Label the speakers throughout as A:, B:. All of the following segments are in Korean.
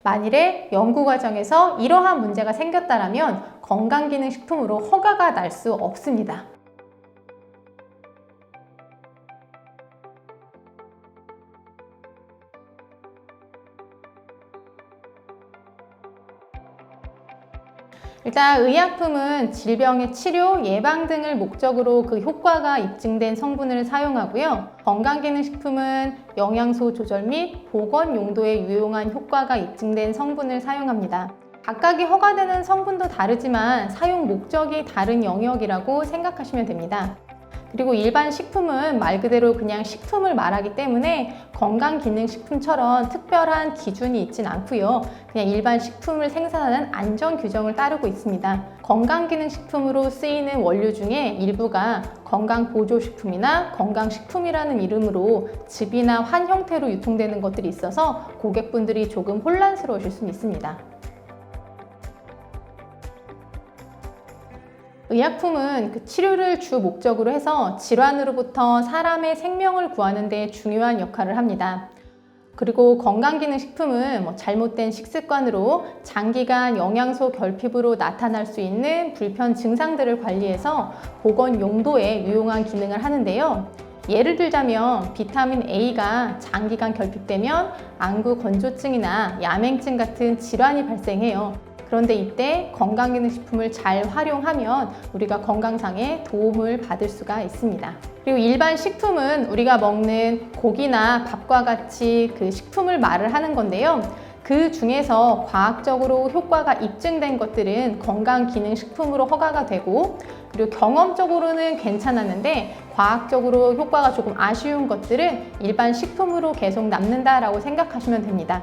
A: 만일에 연구 과정에서 이러한 문제가 생겼다면 건강기능식품으로 허가가 날 수 없습니다. 일단 의약품은 질병의 치료, 예방 등을 목적으로 그 효과가 입증된 성분을 사용하고요. 건강기능식품은 영양소 조절 및 보건 용도에 유용한 효과가 입증된 성분을 사용합니다. 각각이 허가되는 성분도 다르지만 사용 목적이 다른 영역이라고 생각하시면 됩니다. 그리고 일반 식품은 말 그대로 그냥 식품을 말하기 때문에 건강기능식품처럼 특별한 기준이 있진 않고요. 그냥 일반 식품을 생산하는 안전 규정을 따르고 있습니다. 건강기능식품으로 쓰이는 원료 중에 일부가 건강보조식품이나 건강식품이라는 이름으로 즙이나 환 형태로 유통되는 것들이 있어서 고객분들이 조금 혼란스러우실 수 있습니다. 의약품은 그 치료를 주 목적으로 해서 질환으로부터 사람의 생명을 구하는 데 중요한 역할을 합니다. 그리고 건강기능식품은 잘못된 식습관으로 장기간 영양소 결핍으로 나타날 수 있는 불편 증상들을 관리해서 보건 용도에 유용한 기능을 하는데요. 예를 들자면 비타민 A가 장기간 결핍되면 안구 건조증이나 야맹증 같은 질환이 발생해요. 그런데 이때 건강기능식품을 잘 활용하면 우리가 건강상에 도움을 받을 수가 있습니다. 그리고 일반 식품은 우리가 먹는 고기나 밥과 같이 그 식품을 말을 하는 건데요. 그 중에서 과학적으로 효과가 입증된 것들은 건강기능식품으로 허가가 되고, 그리고 경험적으로는 괜찮았는데 과학적으로 효과가 조금 아쉬운 것들은 일반 식품으로 계속 남는다라고 생각하시면 됩니다.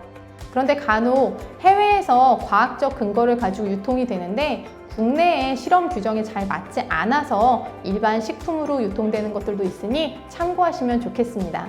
A: 그런데 간혹 해외에서 과학적 근거를 가지고 유통이 되는데 국내의 실험 규정이 잘 맞지 않아서 일반 식품으로 유통되는 것들도 있으니 참고하시면 좋겠습니다.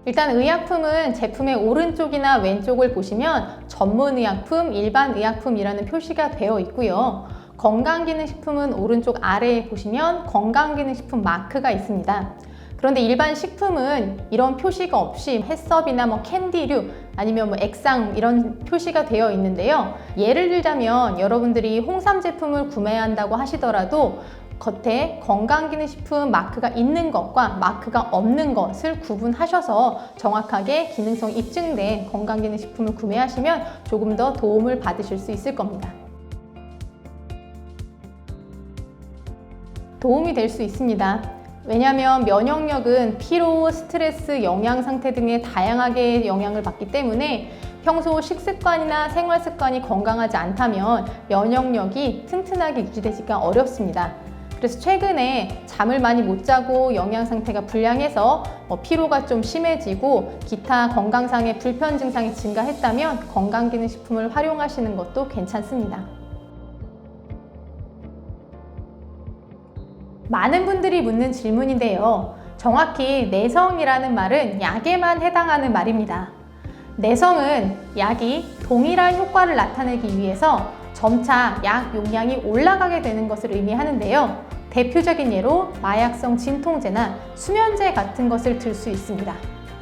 A: 일단 의약품은 제품의 오른쪽이나 왼쪽을 보시면 전문의약품, 일반의약품이라는 표시가 되어 있고요. 건강기능식품은 오른쪽 아래에 보시면 건강기능식품 마크가 있습니다. 그런데 일반 식품은 이런 표시가 없이 해썹이나 캔디류 아니면 액상 이런 표시가 되어 있는데요. 예를 들자면 여러분들이 홍삼 제품을 구매한다고 하시더라도 겉에 건강기능식품 마크가 있는 것과 마크가 없는 것을 구분하셔서 정확하게 기능성이 입증된 건강기능식품을 구매하시면 조금 더 도움을 받으실 수 있을 겁니다. 도움이 될 수 있습니다. 왜냐하면 면역력은 피로, 스트레스, 영양 상태 등의 다양하게 영향을 받기 때문에 평소 식습관이나 생활습관이 건강하지 않다면 면역력이 튼튼하게 유지되기가 어렵습니다. 그래서 최근에 잠을 많이 못 자고 영양 상태가 불량해서 피로가 좀 심해지고 기타 건강상의 불편 증상이 증가했다면 건강기능식품을 활용하시는 것도 괜찮습니다. 많은 분들이 묻는 질문인데요. 정확히 내성이라는 말은 약에만 해당하는 말입니다. 내성은 약이 동일한 효과를 나타내기 위해서 점차 약 용량이 올라가게 되는 것을 의미하는데요. 대표적인 예로 마약성 진통제나 수면제 같은 것을 들 수 있습니다.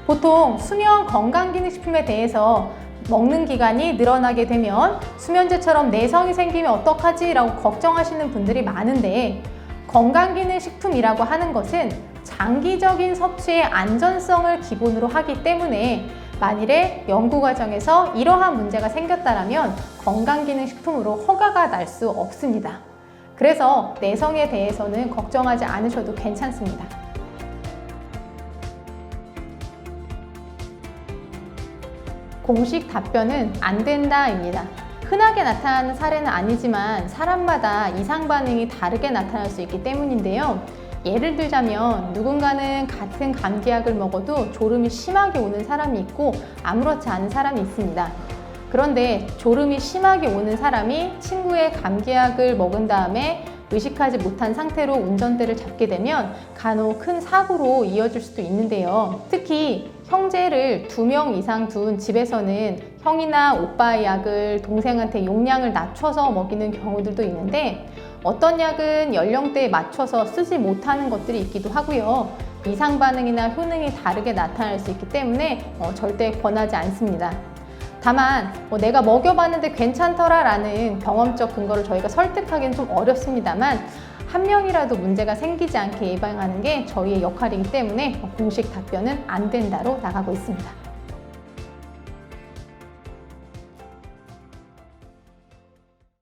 A: 보통 수면 건강기능식품에 대해서 먹는 기간이 늘어나게 되면 수면제처럼 내성이 생기면 어떡하지? 라고 걱정하시는 분들이 많은데, 건강기능식품이라고 하는 것은 장기적인 섭취의 안전성을 기본으로 하기 때문에 만일에 연구 과정에서 이러한 문제가 생겼다면 건강기능식품으로 허가가 날 수 없습니다. 그래서 내성에 대해서는 걱정하지 않으셔도 괜찮습니다. 공식 답변은 안 된다입니다. 흔하게 나타나는 사례는 아니지만 사람마다 이상 반응이 다르게 나타날 수 있기 때문인데요. 예를 들자면 누군가는 같은 감기약을 먹어도 졸음이 심하게 오는 사람이 있고 아무렇지 않은 사람이 있습니다. 그런데 졸음이 심하게 오는 사람이 친구의 감기약을 먹은 다음에 의식하지 못한 상태로 운전대를 잡게 되면 간혹 큰 사고로 이어질 수도 있는데요. 특히 형제를 2명 이상 둔 집에서는 형이나 오빠의 약을 동생한테 용량을 낮춰서 먹이는 경우들도 있는데, 어떤 약은 연령대에 맞춰서 쓰지 못하는 것들이 있기도 하고요. 이상 반응이나 효능이 다르게 나타날 수 있기 때문에 절대 권하지 않습니다. 다만 내가 먹여봤는데 괜찮더라 라는 경험적 근거를 저희가 설득하기는 좀 어렵습니다만 한 명이라도 문제가 생기지 않게 예방하는 게 저희의 역할이기 때문에 공식 답변은 안 된다로 나가고 있습니다.